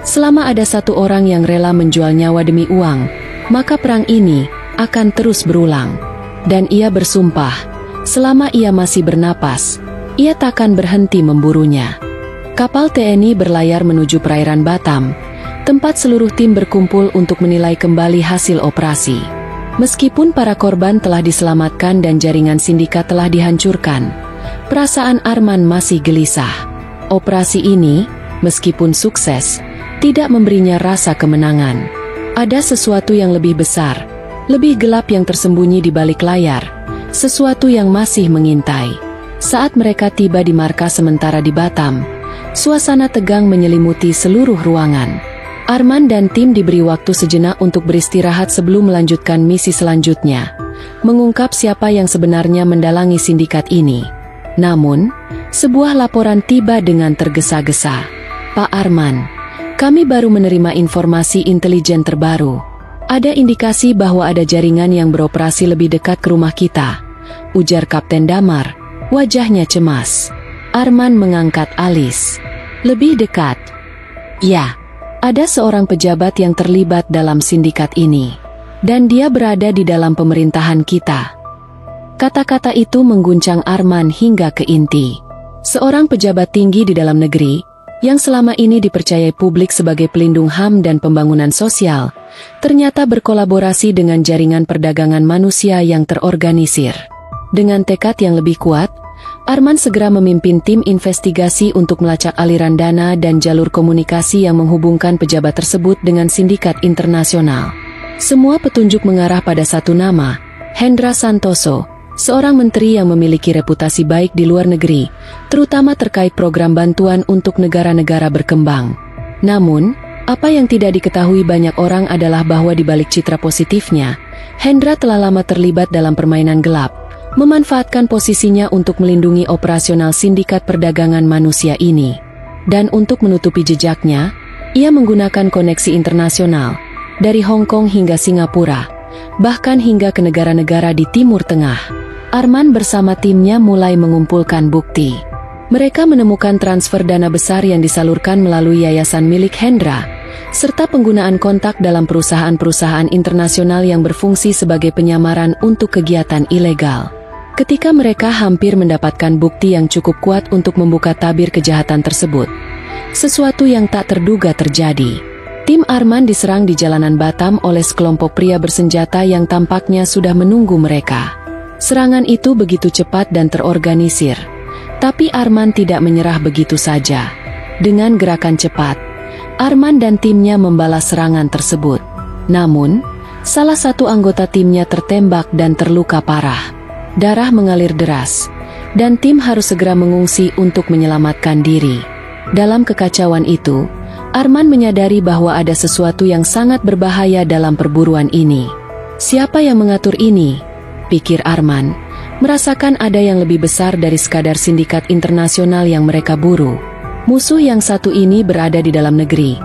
selama ada satu orang yang rela menjual nyawa demi uang, maka perang ini akan terus berulang. Dan ia bersumpah, selama ia masih bernapas, ia takkan berhenti memburunya. Kapal TNI berlayar menuju perairan Batam, tempat seluruh tim berkumpul untuk menilai kembali hasil operasi. Meskipun para korban telah diselamatkan dan jaringan sindikat telah dihancurkan, perasaan Arman masih gelisah. Operasi ini, meskipun sukses, tidak memberinya rasa kemenangan. Ada sesuatu yang lebih besar, lebih gelap yang tersembunyi di balik layar, sesuatu yang masih mengintai. Saat mereka tiba di markas sementara di Batam, suasana tegang menyelimuti seluruh ruangan. Arman dan tim diberi waktu sejenak untuk beristirahat sebelum melanjutkan misi selanjutnya, mengungkap siapa yang sebenarnya mendalangi sindikat ini. Namun, sebuah laporan tiba dengan tergesa-gesa. "Pak Arman, kami baru menerima informasi intelijen terbaru. Ada indikasi bahwa ada jaringan yang beroperasi lebih dekat ke rumah kita," ujar Kapten Damar, wajahnya cemas. Arman mengangkat alis. "Lebih dekat?" "Ya, ada seorang pejabat yang terlibat dalam sindikat ini, dan dia berada di dalam pemerintahan kita." Kata-kata itu mengguncang Arman hingga ke inti. Seorang pejabat tinggi di dalam negeri, yang selama ini dipercayai publik sebagai pelindung HAM dan pembangunan sosial, ternyata berkolaborasi dengan jaringan perdagangan manusia yang terorganisir. Dengan tekad yang lebih kuat, Arman segera memimpin tim investigasi untuk melacak aliran dana dan jalur komunikasi yang menghubungkan pejabat tersebut dengan sindikat internasional. Semua petunjuk mengarah pada satu nama, Hendra Santoso, seorang menteri yang memiliki reputasi baik di luar negeri, terutama terkait program bantuan untuk negara-negara berkembang. Namun, apa yang tidak diketahui banyak orang adalah bahwa di balik citra positifnya, Hendra telah lama terlibat dalam permainan gelap, memanfaatkan posisinya untuk melindungi operasional sindikat perdagangan manusia ini. Dan untuk menutupi jejaknya, ia menggunakan koneksi internasional, dari Hong Kong hingga Singapura, bahkan hingga ke negara-negara di Timur Tengah. Arman bersama timnya mulai mengumpulkan bukti. Mereka menemukan transfer dana besar yang disalurkan melalui yayasan milik Hendra, serta penggunaan kontak dalam perusahaan-perusahaan internasional yang berfungsi sebagai penyamaran untuk kegiatan ilegal. Ketika mereka hampir mendapatkan bukti yang cukup kuat untuk membuka tabir kejahatan tersebut, sesuatu yang tak terduga terjadi. Tim Arman diserang di jalanan Batam oleh sekelompok pria bersenjata yang tampaknya sudah menunggu mereka. Serangan itu begitu cepat dan terorganisir, tapi Arman tidak menyerah begitu saja. Dengan gerakan cepat, Arman dan timnya membalas serangan tersebut. Namun, salah satu anggota timnya tertembak dan terluka parah. Darah mengalir deras, dan tim harus segera mengungsi untuk menyelamatkan diri. Dalam kekacauan itu, Arman menyadari bahwa ada sesuatu yang sangat berbahaya dalam perburuan ini. Siapa yang mengatur ini? Pikir Arman, merasakan ada yang lebih besar dari sekadar sindikat internasional yang mereka buru. Musuh yang satu ini berada di dalam negeri,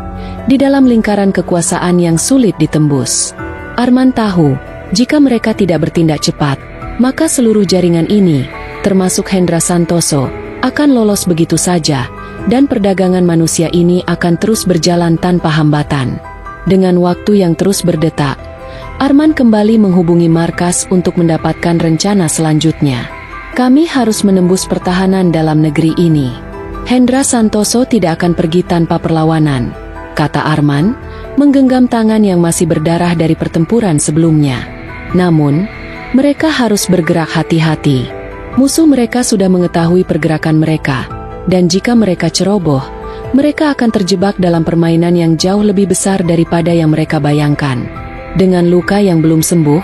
di dalam lingkaran kekuasaan yang sulit ditembus. Arman tahu, jika mereka tidak bertindak cepat, maka seluruh jaringan ini, termasuk Hendra Santoso, akan lolos begitu saja, dan perdagangan manusia ini akan terus berjalan tanpa hambatan. Dengan waktu yang terus berdetak, Arman kembali menghubungi markas untuk mendapatkan rencana selanjutnya. Kami harus menembus pertahanan dalam negeri ini. Hendra Santoso tidak akan pergi tanpa perlawanan, kata Arman, menggenggam tangan yang masih berdarah dari pertempuran sebelumnya. Namun, mereka harus bergerak hati-hati. Musuh mereka sudah mengetahui pergerakan mereka, dan jika mereka ceroboh, mereka akan terjebak dalam permainan yang jauh lebih besar daripada yang mereka bayangkan. Dengan luka yang belum sembuh,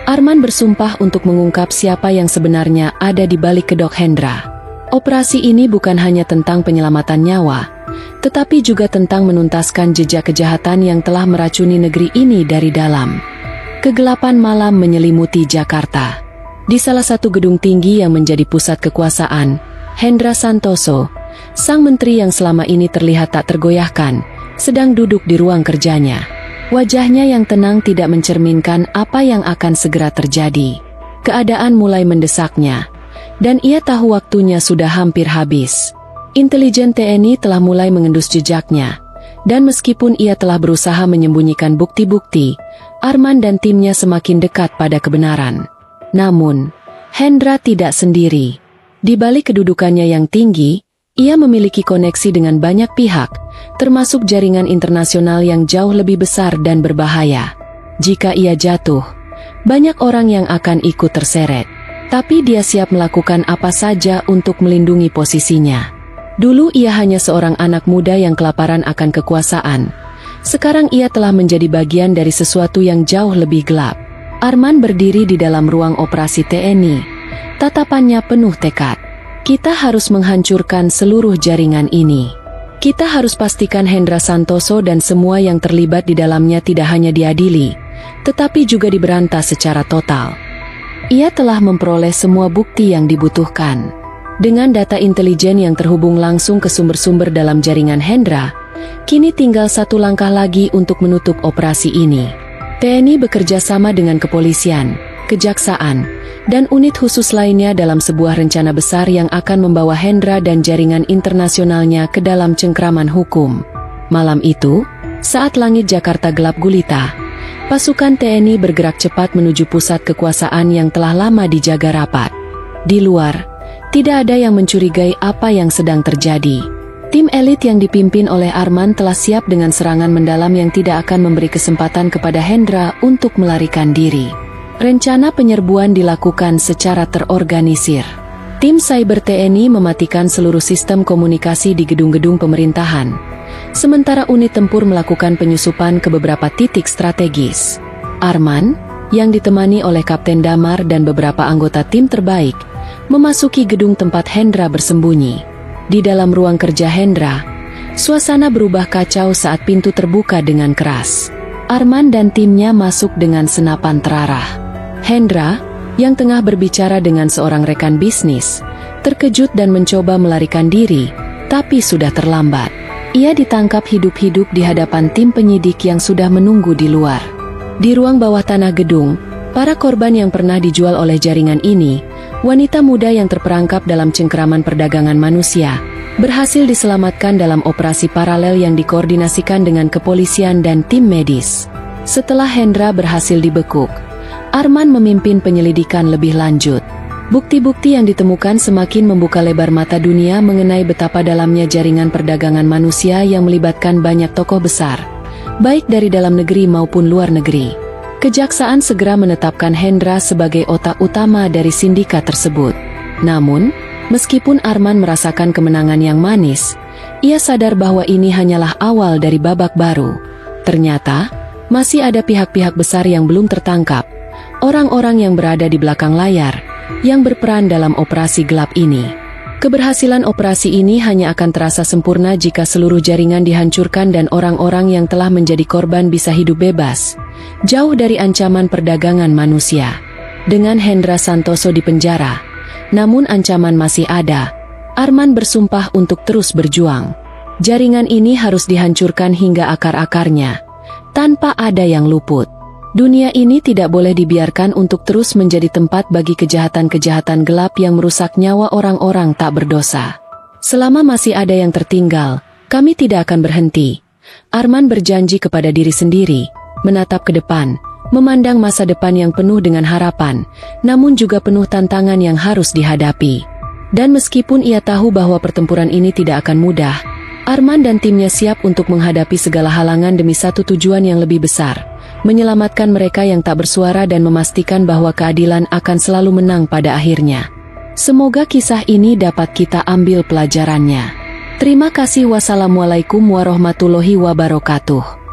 Arman bersumpah untuk mengungkap siapa yang sebenarnya ada di balik kedok Hendra. Operasi ini bukan hanya tentang penyelamatan nyawa, tetapi juga tentang menuntaskan jejak kejahatan yang telah meracuni negeri ini dari dalam. Kegelapan malam menyelimuti Jakarta. Di salah satu gedung tinggi yang menjadi pusat kekuasaan, Hendra Santoso, sang menteri yang selama ini terlihat tak tergoyahkan, sedang duduk di ruang kerjanya. Wajahnya yang tenang tidak mencerminkan apa yang akan segera terjadi. Keadaan mulai mendesaknya, dan ia tahu waktunya sudah hampir habis. Intelijen TNI telah mulai mengendus jejaknya, dan meskipun ia telah berusaha menyembunyikan bukti-bukti, Arman dan timnya semakin dekat pada kebenaran. Namun, Hendra tidak sendiri. Di balik kedudukannya yang tinggi, ia memiliki koneksi dengan banyak pihak, termasuk jaringan internasional yang jauh lebih besar dan berbahaya. Jika ia jatuh, banyak orang yang akan ikut terseret. Tapi dia siap melakukan apa saja untuk melindungi posisinya. Dulu ia hanya seorang anak muda yang kelaparan akan kekuasaan. Sekarang ia telah menjadi bagian dari sesuatu yang jauh lebih gelap. Arman berdiri di dalam ruang operasi TNI. Tatapannya penuh tekad. Kita harus menghancurkan seluruh jaringan ini. Kita harus pastikan Hendra Santoso dan semua yang terlibat di dalamnya tidak hanya diadili, tetapi juga diberantas secara total. Ia telah memperoleh semua bukti yang dibutuhkan. Dengan data intelijen yang terhubung langsung ke sumber-sumber dalam jaringan Hendra, kini tinggal satu langkah lagi untuk menutup operasi ini. TNI bekerja sama dengan kepolisian, kejaksaan, dan unit khusus lainnya dalam sebuah rencana besar yang akan membawa Hendra dan jaringan internasionalnya ke dalam cengkraman hukum. Malam itu, saat langit Jakarta gelap gulita, pasukan TNI bergerak cepat menuju pusat kekuasaan yang telah lama dijaga rapat. Di luar, tidak ada yang mencurigai apa yang sedang terjadi. Tim elit yang dipimpin oleh Arman telah siap dengan serangan mendalam yang tidak akan memberi kesempatan kepada Hendra untuk melarikan diri. Rencana penyerbuan dilakukan secara terorganisir. Tim Cyber TNI mematikan seluruh sistem komunikasi di gedung-gedung pemerintahan, sementara unit tempur melakukan penyusupan ke beberapa titik strategis. Arman, yang ditemani oleh Kapten Damar dan beberapa anggota tim terbaik, memasuki gedung tempat Hendra bersembunyi. Di dalam ruang kerja Hendra, suasana berubah kacau saat pintu terbuka dengan keras. Arman dan timnya masuk dengan senapan terarah. Hendra, yang tengah berbicara dengan seorang rekan bisnis, terkejut dan mencoba melarikan diri, tapi sudah terlambat. Ia ditangkap hidup-hidup di hadapan tim penyidik yang sudah menunggu di luar. Di ruang bawah tanah gedung, para korban yang pernah dijual oleh jaringan ini, wanita muda yang terperangkap dalam cengkeraman perdagangan manusia, berhasil diselamatkan dalam operasi paralel yang dikoordinasikan dengan kepolisian dan tim medis. Setelah Hendra berhasil dibekuk, Arman memimpin penyelidikan lebih lanjut. Bukti-bukti yang ditemukan semakin membuka lebar mata dunia mengenai betapa dalamnya jaringan perdagangan manusia yang melibatkan banyak tokoh besar, baik dari dalam negeri maupun luar negeri. Kejaksaan segera menetapkan Hendra sebagai otak utama dari sindikat tersebut. Namun, meskipun Arman merasakan kemenangan yang manis, ia sadar bahwa ini hanyalah awal dari babak baru. Ternyata, masih ada pihak-pihak besar yang belum tertangkap, orang-orang yang berada di belakang layar, yang berperan dalam operasi gelap ini. Keberhasilan operasi ini hanya akan terasa sempurna jika seluruh jaringan dihancurkan dan orang-orang yang telah menjadi korban bisa hidup bebas, jauh dari ancaman perdagangan manusia. Dengan Hendra Santoso di penjara, namun ancaman masih ada. Arman bersumpah untuk terus berjuang. Jaringan ini harus dihancurkan hingga akar-akarnya, tanpa ada yang luput. Dunia ini tidak boleh dibiarkan untuk terus menjadi tempat bagi kejahatan-kejahatan gelap yang merusak nyawa orang-orang tak berdosa. Selama masih ada yang tertinggal, kami tidak akan berhenti. Arman berjanji kepada diri sendiri, menatap ke depan, memandang masa depan yang penuh dengan harapan, namun juga penuh tantangan yang harus dihadapi. Dan meskipun ia tahu bahwa pertempuran ini tidak akan mudah, Arman dan timnya siap untuk menghadapi segala halangan demi satu tujuan yang lebih besar, menyelamatkan mereka yang tak bersuara dan memastikan bahwa keadilan akan selalu menang pada akhirnya. Semoga kisah ini dapat kita ambil pelajarannya. Terima kasih. Wassalamualaikum warahmatullahi wabarakatuh.